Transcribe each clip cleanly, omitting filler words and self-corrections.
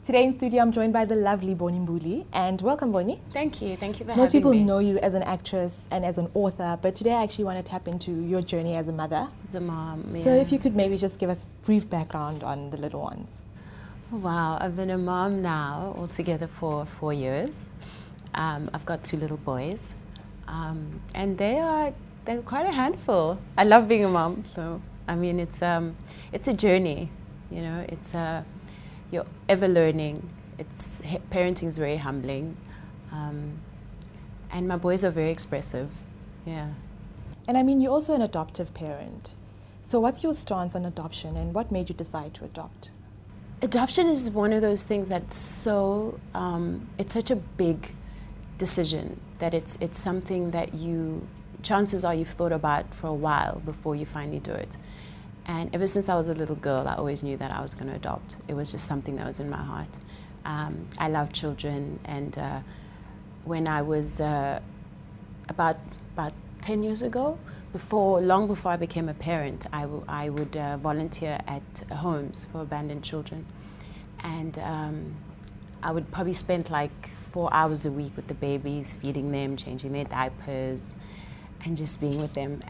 Today in studio, I'm joined by the lovely Mbuli, and welcome, Boni. Thank you for having me. Most people know you as an actress and as an author, but today I actually want to tap into your journey as a mother. As a mom, yeah. So if you could maybe just give us a brief background on the little ones. Wow, I've been a mom now altogether for 4 years. I've got 2 little boys, and they're quite a handful. I love being a mom, though. I mean, it's a journey, you know. You're ever learning. Parenting is very humbling, and my boys are very expressive. Yeah. And I mean, you're also an adoptive parent. So what's your stance on adoption, and what made you decide to adopt? Adoption is one of those things that's so, it's such a big decision that it's something that chances are you've thought about for a while before you finally do it. And ever since I was a little girl, I always knew that I was going to adopt. It was just something that was in my heart. I love children, and when I was about 10 years ago, long before I became a parent, I would volunteer at homes for abandoned children. And I would probably spend like 4 hours a week with the babies, feeding them, changing their diapers, and just being with them.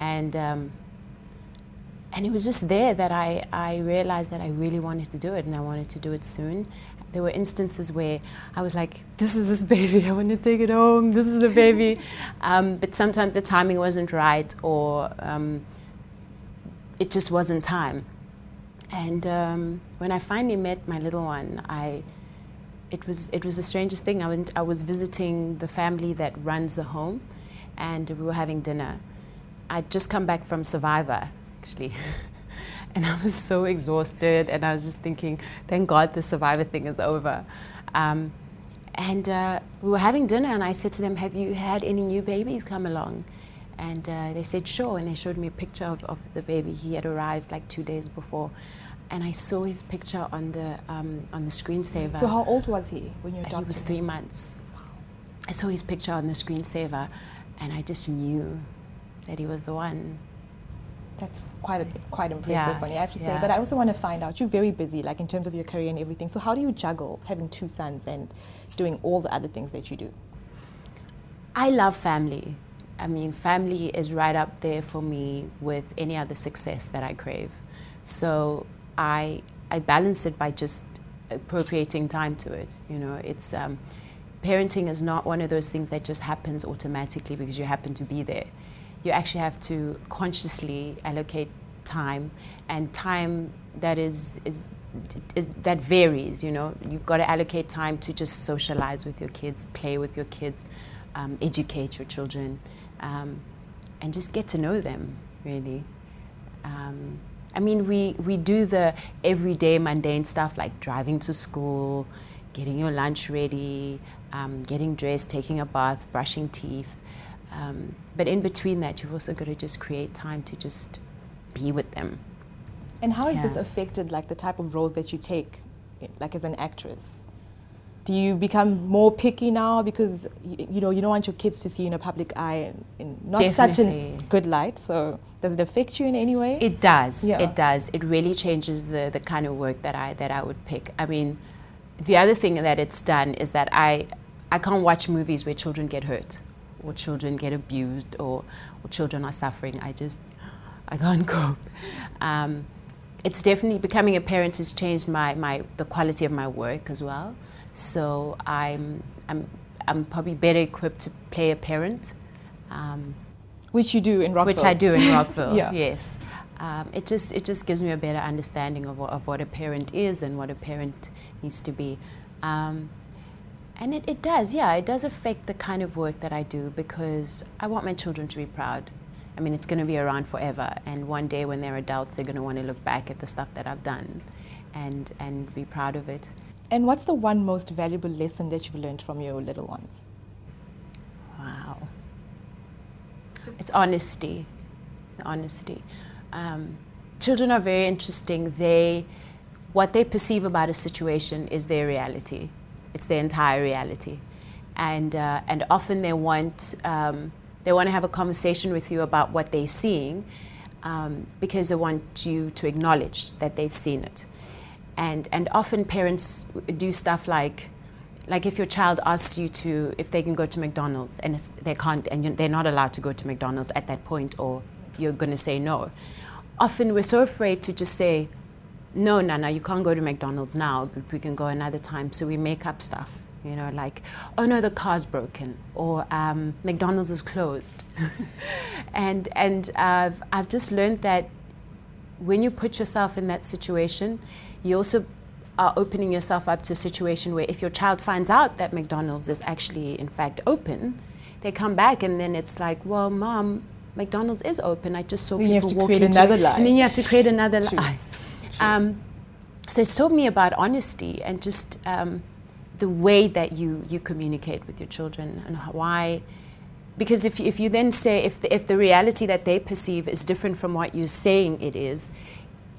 And it was just there that I realized that I really wanted to do it, and I wanted to do it soon. There were instances where I was like, this is this baby, I want to take it home, this is the baby. But sometimes the timing wasn't right, or it just wasn't time. And when I finally met my little one, it was the strangest thing. I was visiting the family that runs the home, and we were having dinner. I'd just come back from Survivor, actually. And I was so exhausted, and I was just thinking, thank God the Survivor thing is over. And we were having dinner, and I said to them, have you had any new babies come along? And they said, sure, and they showed me a picture of the baby. He had arrived like 2 days before, and I saw his picture on the screensaver. So how old was he when you adopted him? He was 3 months. I saw his picture on the screensaver, and I just knew that he was the one. That's quite impressive, Yeah, Bonnie, I have to say. yeah. But I also want to find out, you're very busy, like in terms of your career and everything. So how do you juggle having 2 sons and doing all the other things that you do? I love family. I mean, family is right up there for me with any other success that I crave. So I balance it by just appropriating time to it. You know, it's parenting is not one of those things that just happens automatically because you happen to be there. You actually have to consciously allocate time, and time that that varies. You know, you've got to allocate time to just socialize with your kids, play with your kids, educate your children, and just get to know them, really. I mean, we do the everyday mundane stuff like driving to school, getting your lunch ready, getting dressed, taking a bath, brushing teeth. But in between that, you've also got to just create time to just be with them. And how has this affected like the type of roles that you take, like as an actress? Do you become more picky now because you don't want your kids to see you in a public eye in not such a good light? So does it affect you in any way? It does. Yeah. It does. It really changes the kind of work that I would pick. I mean, the other thing that it's done is that I can't watch movies where children get hurt, or children get abused, or children are suffering. I can't cope. It's definitely, becoming a parent has changed the quality of my work as well. So I'm probably better equipped to play a parent. Which you do in Rockville. Which I do in Rockville, Yeah. Yes. It just gives me a better understanding of what a parent is and what a parent needs to be. And it does affect the kind of work that I do, because I want my children to be proud. I mean, it's going to be around forever, and one day when they're adults, they're going to want to look back at the stuff that I've done and be proud of it. And what's the one most valuable lesson that you've learned from your little ones? Wow. It's honesty. Honesty. Children are very interesting. What they perceive about a situation is their reality. It's their entire reality, and often they want to have a conversation with you about what they're seeing, because they want you to acknowledge that they've seen it. And often parents do stuff like if your child asks you if they can go to McDonald's and they can't, and they're not allowed to go to McDonald's at that point, or you're going to say no. Often we're so afraid to just say, no, Nana, you can't go to McDonald's now, but we can go another time. So we make up stuff, like, oh no, the car's broken, or McDonald's is closed. and I've just learned that when you put yourself in that situation, you also are opening yourself up to a situation where if your child finds out that McDonald's is actually, in fact, open, they come back and then it's like, well, Mom, McDonald's is open. I just saw people walk into it. And then you have to create another lie. So it taught me about honesty and just the way that you communicate with your children and why. Because if you then say, if the reality that they perceive is different from what you're saying it is,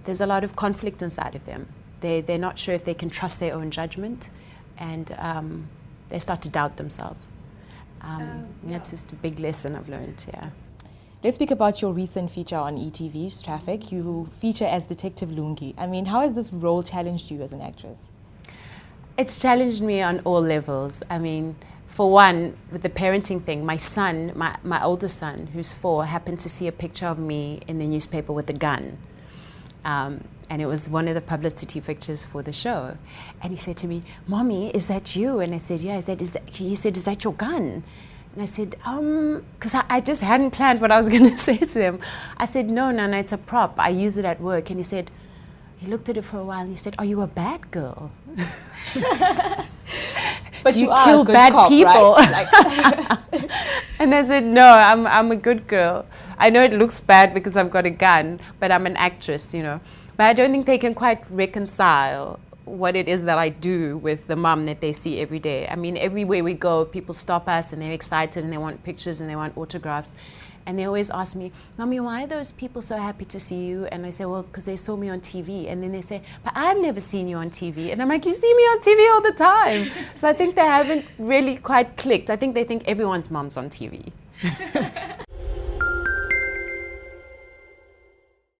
there's a lot of conflict inside of them. They're not sure if they can trust their own judgment, and they start to doubt themselves. That's just a big lesson I've learned, yeah. Let's speak about your recent feature on ETV's Traffic. You feature as Detective Lungi. I mean, how has this role challenged you as an actress? It's challenged me on all levels. I mean, for one, with the parenting thing, my son, my older son, who's 4, happened to see a picture of me in the newspaper with a gun. And it was one of the publicity pictures for the show. And he said to me, Mommy, is that you? And I said, yeah. He said, is that your gun? And I said, because I just hadn't planned what I was going to say to him. I said, no, Nana, it's a prop. I use it at work. And he looked at it for a while and he said, are you a bad girl? But do you kill bad cop, people? Right? And I said, no, I'm a good girl. I know it looks bad because I've got a gun, but I'm an actress, But I don't think they can quite reconcile what it is that I do with the mum that they see every day. I mean, everywhere we go, people stop us and they're excited and they want pictures and they want autographs. And they always ask me, Mommy, why are those people so happy to see you? And I say, well, because they saw me on TV. And then they say, but I've never seen you on TV. And I'm like, you see me on TV all the time. So I think they haven't really quite clicked. I think they think everyone's mom's on TV.